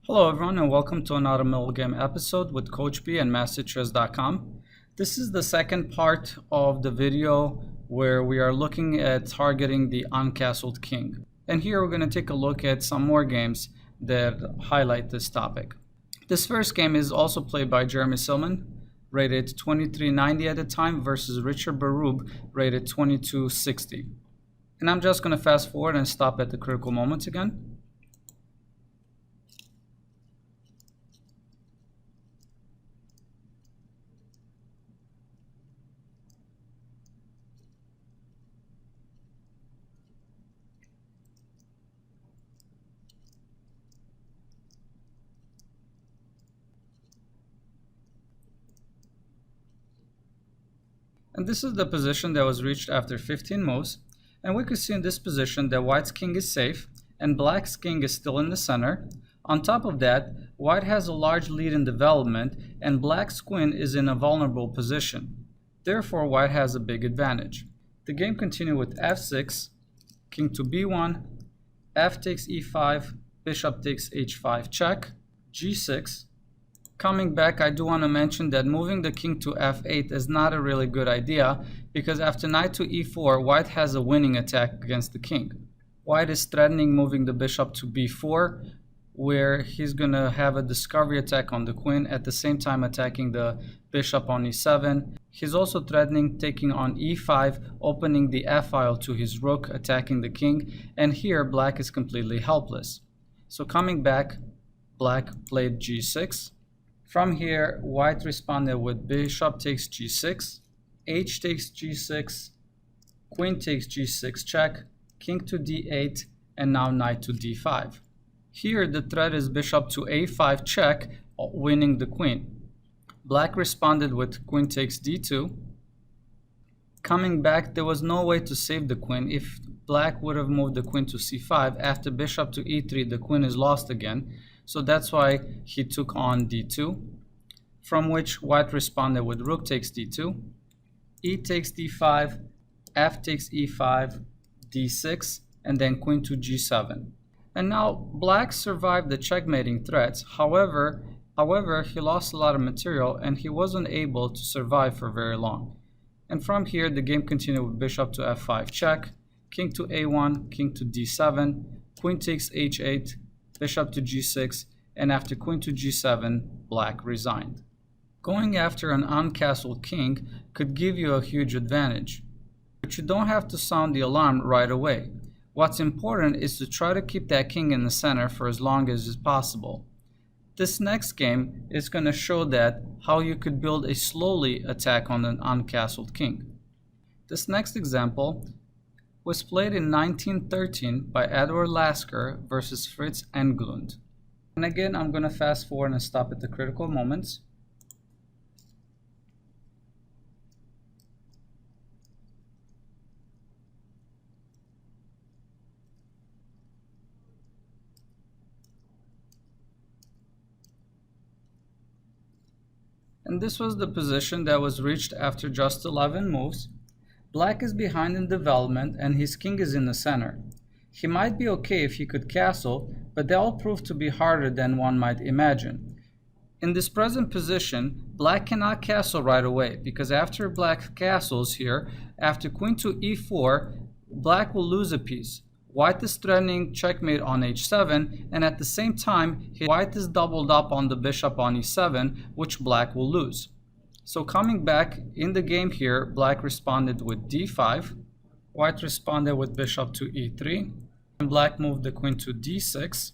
Hello everyone and welcome to another Middlegame episode with Coach B and masteryourchess.com. This is the second part of the video where we are looking at targeting the uncastled king. And here we're going to take a look at some more games that highlight this topic. This first game is also played by Jeremy Silman, rated 2390 at the time, versus Richard Berube, rated 2260. And I'm just going to fast forward and stop at the critical moments again. And this is the position that was reached after 15 moves. And we could see in this position that white's king is safe and black's king is still in the center. On top of that, white has a large lead in development and black's queen is in a vulnerable position. Therefore, white has a big advantage. The game continued with f6, king to b1, f takes e5, bishop takes h5 check, g6. Coming back, I do want to mention that moving the king to f8 is not a really good idea because after knight to e4, white has a winning attack against the king. White is threatening moving the bishop to b4, where he's going to have a discovery attack on the queen, at the same time attacking the bishop on e7. He's also threatening taking on e5, opening the f-file to his rook, attacking the king, and here black is completely helpless. So coming back, black played g6. From here, white responded with bishop takes g6, h takes g6, queen takes g6 check, king to d8, and now knight to d5. Here, the threat is bishop to a5 check, winning the queen. Black responded with queen takes d2. Coming back, there was no way to save the queen. If black would have moved the queen to c5, after bishop to e3, the queen is lost again. So that's why he took on d2, from which white responded with rook takes d2, e takes d5, f takes e5, d6, and then queen to g7. And now black survived the checkmating threats. However, he lost a lot of material and he wasn't able to survive for very long. And from here, the game continued with bishop to f5 check, king to a1, king to d7, queen takes h8, bishop to g6, and after queen to g7, black resigned. Going after an uncastled king could give you a huge advantage, but you don't have to sound the alarm right away. What's important is to try to keep that king in the center for as long as is possible. This next game is going to show that how you could build a slowly attack on an uncastled king. This next example was played in 1913 by Edward Lasker versus Fritz Englund. And again, I'm going to fast forward and stop at the critical moments. And this was the position that was reached after just 11 moves. Black is behind in development and his king is in the center. He might be okay if he could castle, but that will prove to be harder than one might imagine. In this present position, black cannot castle right away because after black castles here, after queen to e4, black will lose a piece. White is threatening checkmate on h7, and at the same time, white is doubled up on the bishop on e7, which black will lose. So coming back in the game here, black responded with d5, white responded with bishop to e3, and black moved the queen to d6.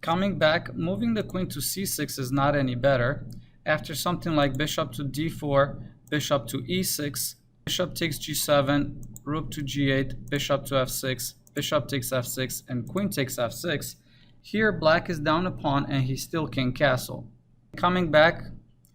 Coming back, moving the queen to c6 is not any better. After something like bishop to d4, bishop to e6, bishop takes g7, rook to g8, bishop to f6, bishop takes f6, and queen takes f6. Here, black is down a pawn and he still can castle. Coming back,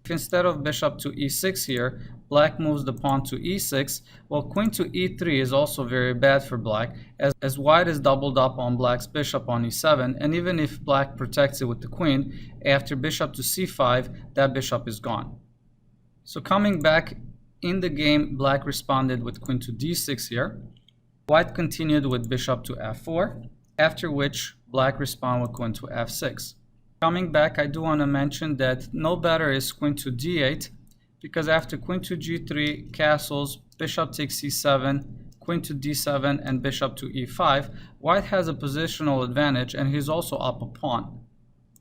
if instead of bishop to e6 here, black moves the pawn to e6, well, queen to e3 is also very bad for black, as white is doubled up on black's bishop on e7, and even if black protects it with the queen, after bishop to c5, that bishop is gone. So coming back in the game, black responded with queen to d6 here. White continued with bishop to f4, after which black responded with queen to f6. Coming back, I do want to mention that no better is queen to d8, because after queen to g3, castles, bishop takes c7, queen to d7, and bishop to e5, white has a positional advantage and he's also up a pawn.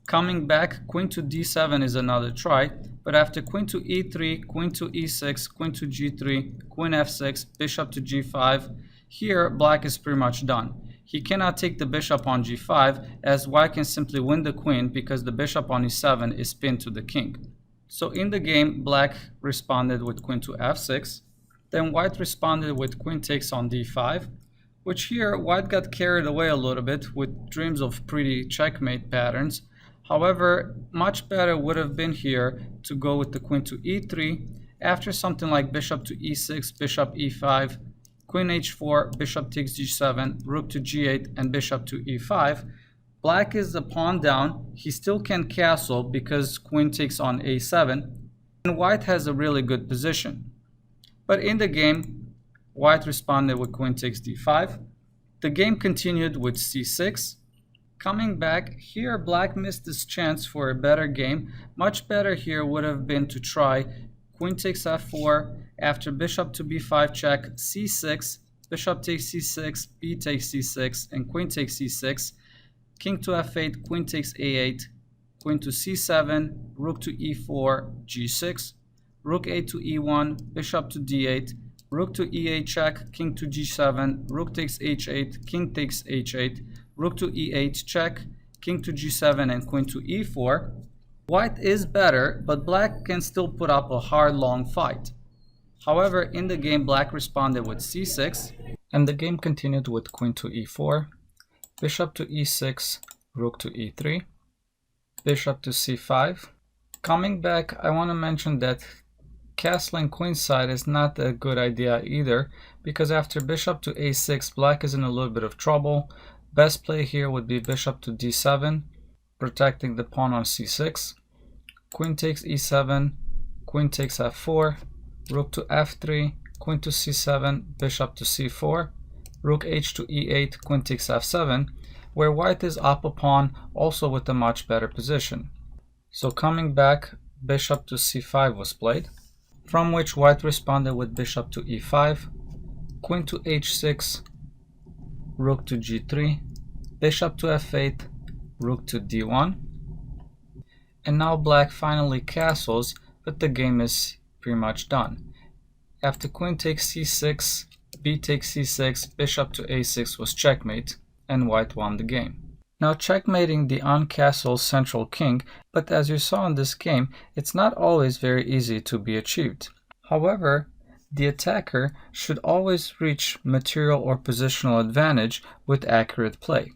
Coming back, queen to d7 is another try, but after queen to e3, queen to e6, queen to g3, queen f6, bishop to g5, here black is pretty much done. He cannot take the bishop on g5, as white can simply win the queen because the bishop on e7 is pinned to the king. So in the game, black responded with queen to f6, then white responded with queen takes on d5, which here white got carried away a little bit with dreams of pretty checkmate patterns. However, much better would have been here to go with the queen to e3, after something like bishop to e6, bishop e5, queen h4, bishop takes g7, rook to g8, and bishop to e5. Black is the pawn down. He still can castle because queen takes on a7, and white has a really good position. But in the game, white responded with queen takes d5. The game continued with c6. Coming back, here black missed his chance for a better game. Much better here would have been to try queen takes f4, after bishop to b5 check, c6, bishop takes c6, b takes c6, and queen takes c6, king to f8, queen takes a8, queen to c7, rook to e4, g6, rook a to e1, bishop to d8, rook to e8 check, king to g7, rook takes h8, king takes h8, rook to e8 check, king to g7, and queen to e4. White is better, but black can still put up a hard, long fight. However, in the game, black responded with c6, and the game continued with queen to e4, bishop to e6, rook to e3, bishop to c5. Coming back, I want to mention that castling queenside is not a good idea either, because after bishop to a6, black is in a little bit of trouble. Best play here would be bishop to d7, protecting the pawn on c6, queen takes e7, queen takes f4, rook to f3, queen to c7, bishop to c4, rook h to e8, queen takes f7, where white is up a pawn, also with a much better position. So coming back, bishop to c5 was played, from which white responded with bishop to e5, queen to h6, rook to g3, bishop to f8, rook to d1, and now black finally castles, but the game is pretty much done. After queen takes c6, b takes c6, bishop to a6 was checkmate, and white won the game. Now checkmating the uncastled central king, but as you saw in this game, it's not always very easy to be achieved. However, the attacker should always reach material or positional advantage with accurate play.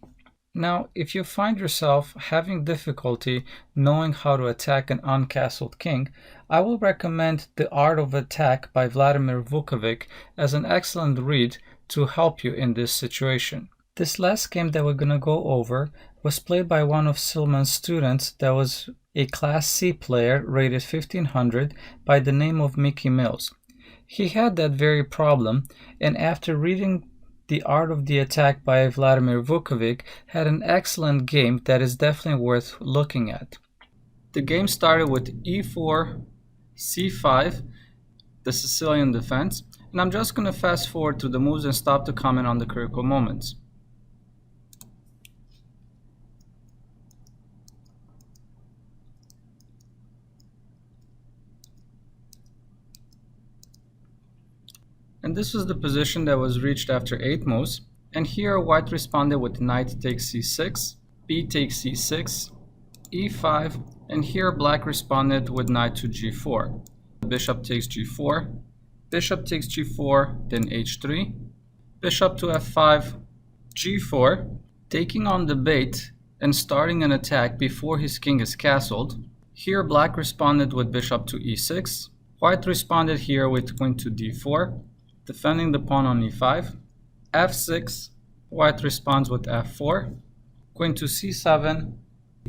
Now, if you find yourself having difficulty knowing how to attack an uncastled king, I will recommend The Art of Attack by Vladimir Vukovic as an excellent read to help you in this situation. This last game that we're going to go over was played by one of Silman's students that was a Class C player rated 1500 by the name of Mickey Mills. He had that very problem, and after reading The Art of the Attack by Vladimir Vukovic, had an excellent game that is definitely worth looking at. The game started with e4, c5, the Sicilian defense, and I'm just going to fast forward through the moves and stop to comment on the critical moments. And this was the position that was reached after 8 moves. And here white responded with knight takes c6, b takes c6, e5, and here black responded with knight to g4. Bishop takes g4, bishop takes g4, then h3, bishop to f5, g4, taking on the bait and starting an attack before his king is castled. Here black responded with bishop to e6, white responded here with queen to d4, defending the pawn on e5, f6, white responds with f4, queen to c7,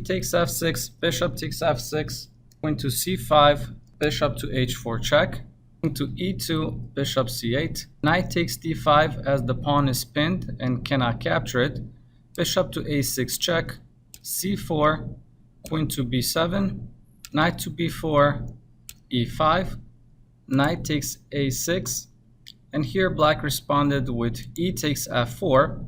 takes f6, bishop takes f6, queen to c5, bishop to h4 check, queen to e2, bishop c8, knight takes d5 as the pawn is pinned and cannot capture it, bishop to a6 check, c4, queen to b7, knight to b4, e5, knight takes a6, and here black responded with e takes f4.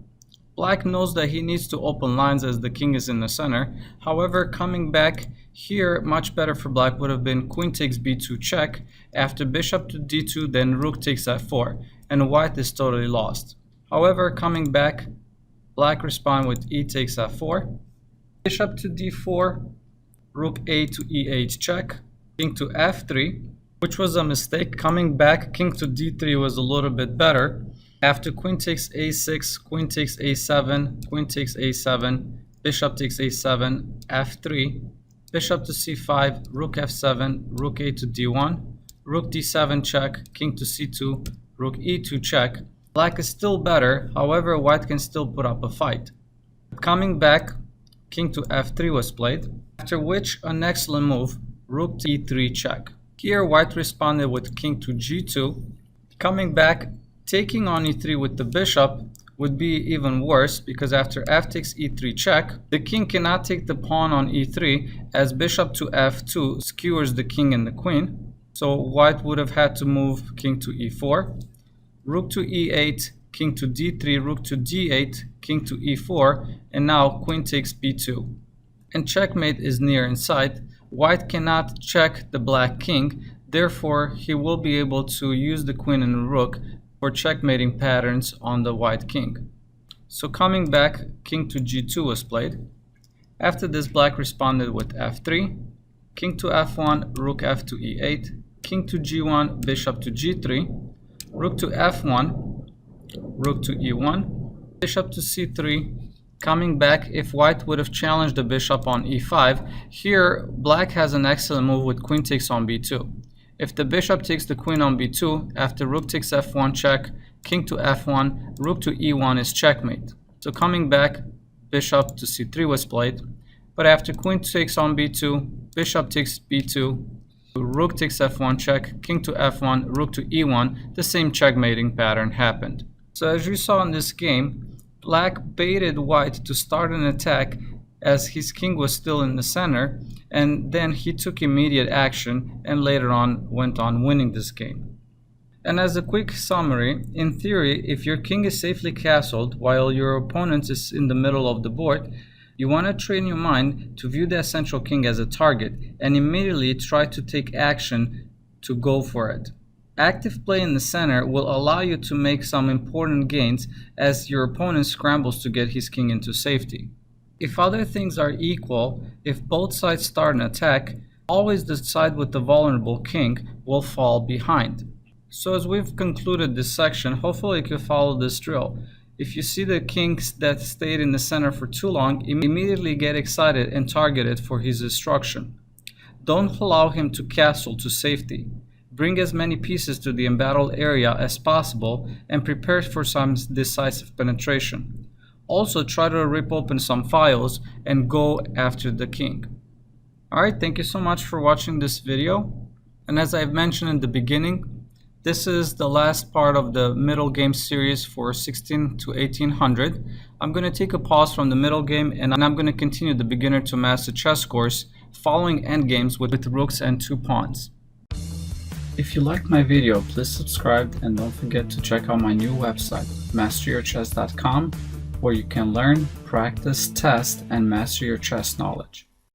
Black knows that he needs to open lines as the king is in the center. However, coming back here, much better for black would have been queen takes b2 check. After bishop to d2, then rook takes f4, and white is totally lost. However, coming back, black respond with e takes f4, bishop to d4, rook a to e8 check, king to f3, which was a mistake. Coming back, king to d3 was a little bit better. After queen takes a6, queen takes a7, queen takes a7, bishop takes a7, f3, bishop to c5, rook f7, rook a to d1, rook d7 check, king to c2, rook e2 check. Black is still better, however white can still put up a fight. Coming back, king to f3 was played, after which an excellent move, rook to e3 check. Here white responded with king to g2. Coming back, taking on e3 with the bishop would be even worse, because after f takes e3 check, the king cannot take the pawn on e3 as bishop to f2 skewers the king and the queen. So white would have had to move king to e4, rook to e8, king to d3, rook to d8, king to e4, and now queen takes b2. And checkmate is near in sight. White cannot check the black king, therefore he will be able to use the queen and the rook for checkmating patterns on the white king. So coming back, king to g2 was played. After this, black responded with f3, king to f1, rook f to e8, king to g1, bishop to g3, rook to f1, rook to e1, bishop to c3. Coming back, if white would have challenged the bishop on e5, here black has an excellent move with queen takes on b2. If the bishop takes the queen on b2, after rook takes f1 check, king to f1, rook to e1 is checkmate. So coming back, bishop to c3 was played, but after queen takes on b2, bishop takes b2, rook takes f1 check, king to f1, rook to e1, the same checkmating pattern happened. So as you saw in this game, black baited white to start an attack as his king was still in the center, and then he took immediate action and later on went on winning this game. And as a quick summary, in theory, if your king is safely castled while your opponent is in the middle of the board, you want to train your mind to view the central king as a target and immediately try to take action to go for it. Active play in the center will allow you to make some important gains as your opponent scrambles to get his king into safety. If other things are equal, if both sides start an attack, always the side with the vulnerable king will fall behind. So as we've concluded this section, hopefully you can follow this drill. If you see the kings that stayed in the center for too long, immediately get excited and target it for his destruction. Don't allow him to castle to safety. Bring as many pieces to the embattled area as possible and prepare for some decisive penetration. Also try to rip open some files and go after the king. Alright, thank you so much for watching this video. And as I've mentioned in the beginning, this is the last part of the middle game series for 16 to 1800. I'm going to take a pause from the middle game and I'm going to continue the beginner to master chess course following endgames with rooks and 2 pawns. If you liked my video, please subscribe and don't forget to check out my new website, masteryourchess.com, where you can learn, practice, test, and master your chess knowledge.